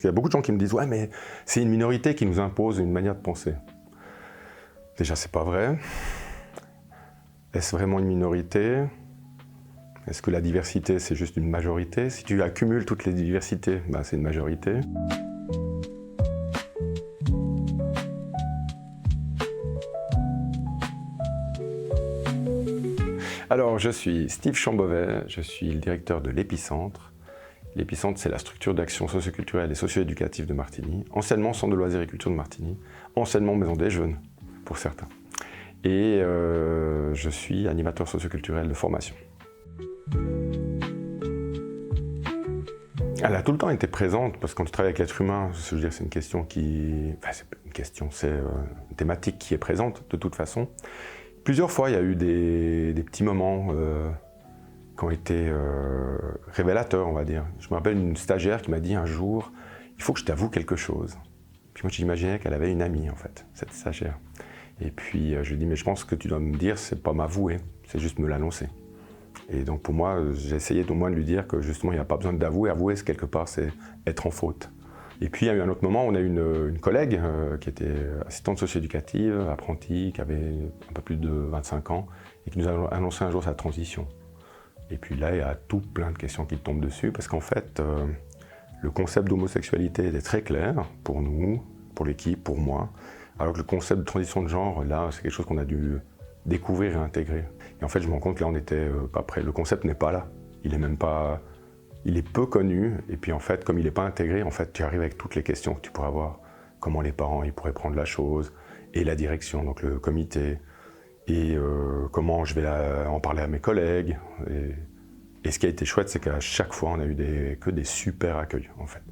Il y a beaucoup de gens qui me disent « Ouais, mais c'est une minorité qui nous impose une manière de penser. » Déjà, c'est pas vrai. Est-ce vraiment une minorité? Est-ce que la diversité, c'est juste une majorité? Si tu accumules toutes les diversités, ben, c'est une majorité. Alors, je suis Steve Chambovet, je suis le directeur de l'Épicentre. L'Épicentre, c'est la structure d'action socioculturelle et socio-éducative de Martigny, anciennement centre de loisirs et culture de Martigny, anciennement maison des jeunes, pour certains. Et je suis animateur socioculturel de formation. Elle a tout le temps été présente, parce que quand tu travailles avec l'être humain, je veux dire, c'est une question qui... Enfin, c'est une question, c'est une thématique qui est présente, de toute façon. Plusieurs fois, il y a eu des petits moments qui ont été révélateurs, on va dire. Je me rappelle une stagiaire qui m'a dit un jour « Il faut que je t'avoue quelque chose ». Puis moi, j'imaginais qu'elle avait une amie, en fait, cette stagiaire. Et puis, je lui ai dit « Mais je pense que tu dois me dire, c'est pas m'avouer, c'est juste me l'annoncer ». Et donc, pour moi, j'ai essayé au moins de lui dire que, justement, il n'y a pas besoin d'avouer. Avouer, c'est quelque part, c'est être en faute. Et puis, il y a eu un autre moment où on a eu une collègue qui était assistante socio-éducative, apprentie, qui avait un peu plus de 25 ans, et qui nous a annoncé un jour sa transition. Et puis là, il y a tout plein de questions qui tombent dessus, parce qu'en fait, le concept d'homosexualité était très clair pour nous, pour l'équipe, pour moi, alors que le concept de transition de genre, là, c'est quelque chose qu'on a dû découvrir et intégrer. Et en fait, je me rends compte que là, on n'était pas prêt. Le concept n'est pas là. Il est même pas... Il est peu connu, et puis en fait, comme il n'est pas intégré, en fait, tu arrives avec toutes les questions que tu pourrais avoir. Comment les parents ils pourraient prendre la chose, et la direction, donc le comité, et comment je vais en parler à mes collègues. Et ce qui a été chouette, c'est qu'à chaque fois, on a eu que des super accueils, en fait.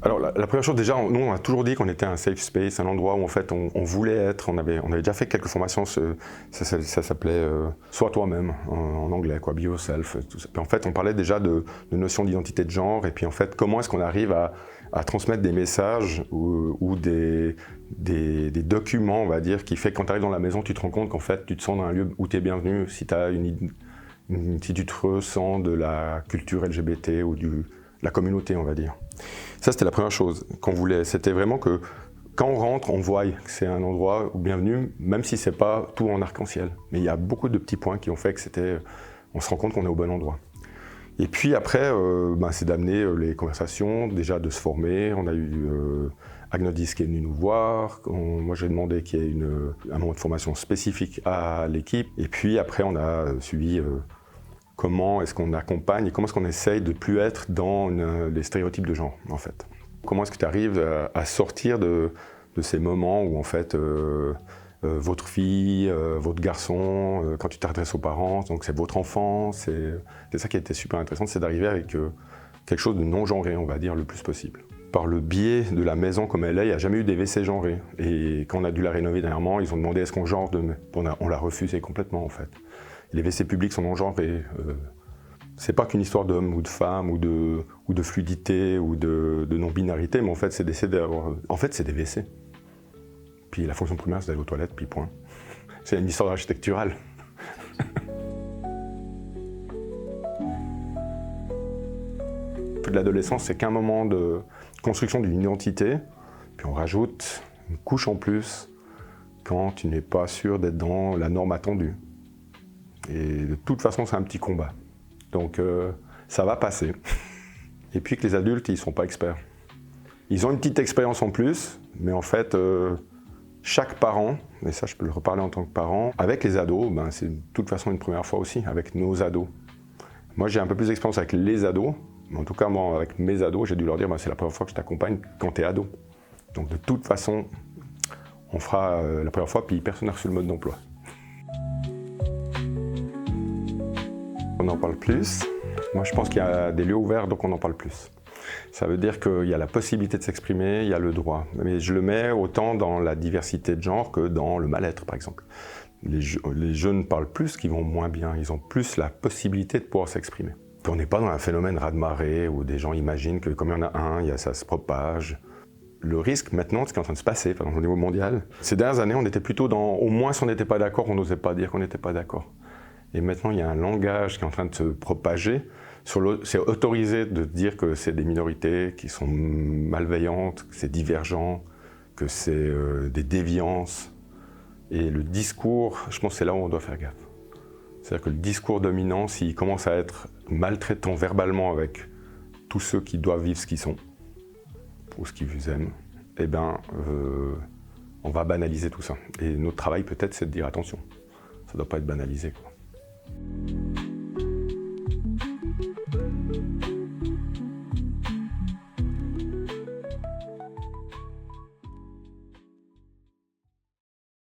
Alors la première chose, déjà, nous on a toujours dit qu'on était un safe space, un endroit où en fait on voulait être, on avait déjà fait quelques formations, ça s'appelait Sois toi-même en anglais, quoi, be yourself, tout ça. Puis en fait on parlait déjà de notion d'identité de genre, et puis en fait comment est-ce qu'on arrive à transmettre des messages ou des documents, on va dire, qui fait que quand tu arrives dans la maison, tu te rends compte qu'en fait tu te sens dans un lieu où tu es bienvenu, si tu te ressens de la culture LGBT ou de la communauté, on va dire. Ça, c'était la première chose qu'on voulait. C'était vraiment que quand on rentre, on voit que c'est un endroit où bienvenue, même si c'est pas tout en arc-en-ciel. Mais il y a beaucoup de petits points qui ont fait que on se rend compte qu'on est au bon endroit. Et puis après, c'est d'amener les conversations, déjà de se former. On a eu Agnodis qui est venu nous voir. Moi, j'ai demandé qu'il y ait un moment de formation spécifique à l'équipe. Et puis après, on a suivi comment est-ce qu'on accompagne et comment est-ce qu'on essaye de ne plus être dans les stéréotypes de genre, en fait. Comment est-ce que tu arrives à sortir de ces moments où, en fait, votre fille, votre garçon, quand tu t'adresses aux parents, donc c'est votre enfant, c'est ça qui a été super intéressant, c'est d'arriver avec quelque chose de non-genré, on va dire, le plus possible. Par le biais de la maison comme elle est, il n'y a jamais eu des WC genrés. Et quand on a dû la rénover dernièrement, ils ont demandé est-ce qu'on genre on l'a refusé complètement, en fait. Les WC publics sont non-genrés. C'est pas qu'une histoire d'homme ou de femme ou de fluidité ou de non-binarité, mais en fait, c'est d'essayer d'avoir... En fait, c'est des WC. Puis la fonction primaire, c'est d'aller aux toilettes, puis point. C'est une histoire architecturale. L'adolescence, c'est qu'un moment de construction d'une identité, puis on rajoute une couche en plus quand tu n'es pas sûr d'être dans la norme attendue. Et de toute façon, c'est un petit combat. Donc, ça va passer. Et puis que les adultes, ils ne sont pas experts. Ils ont une petite expérience en plus, mais en fait, chaque parent, et ça je peux le reparler en tant que parent, avec les ados, c'est de toute façon une première fois aussi, avec nos ados. Moi, j'ai un peu plus d'expérience avec les ados, mais en tout cas, moi, avec mes ados, j'ai dû leur dire c'est la première fois que je t'accompagne quand tu es ado. Donc, de toute façon, on fera la première fois, puis personne n'a reçu le mode d'emploi. On en parle plus. Moi, je pense qu'il y a des lieux ouverts, donc on en parle plus. Ça veut dire qu'il y a la possibilité de s'exprimer, il y a le droit. Mais je le mets autant dans la diversité de genre que dans le mal-être, par exemple. Les jeunes parlent plus, qu'ils vont moins bien. Ils ont plus la possibilité de pouvoir s'exprimer. On n'est pas dans un phénomène raz-de-marée où des gens imaginent que comme il y en a un, ça se propage. Le risque maintenant, ce qui est en train de se passer, par exemple au niveau mondial, ces dernières années, on était plutôt dans, au moins si on n'était pas d'accord, on n'osait pas dire qu'on n'était pas d'accord. Et maintenant, il y a un langage qui est en train de se propager c'est autorisé de dire que c'est des minorités qui sont malveillantes, que c'est divergent, que c'est des déviances. Et le discours, je pense que c'est là où on doit faire gaffe. C'est-à-dire que le discours dominant, s'il commence à être maltraitant verbalement avec tous ceux qui doivent vivre ce qu'ils sont, ou ce qu'ils aiment, eh ben, on va banaliser tout ça. Et notre travail peut-être, c'est de dire attention, ça ne doit pas être banalisé, quoi.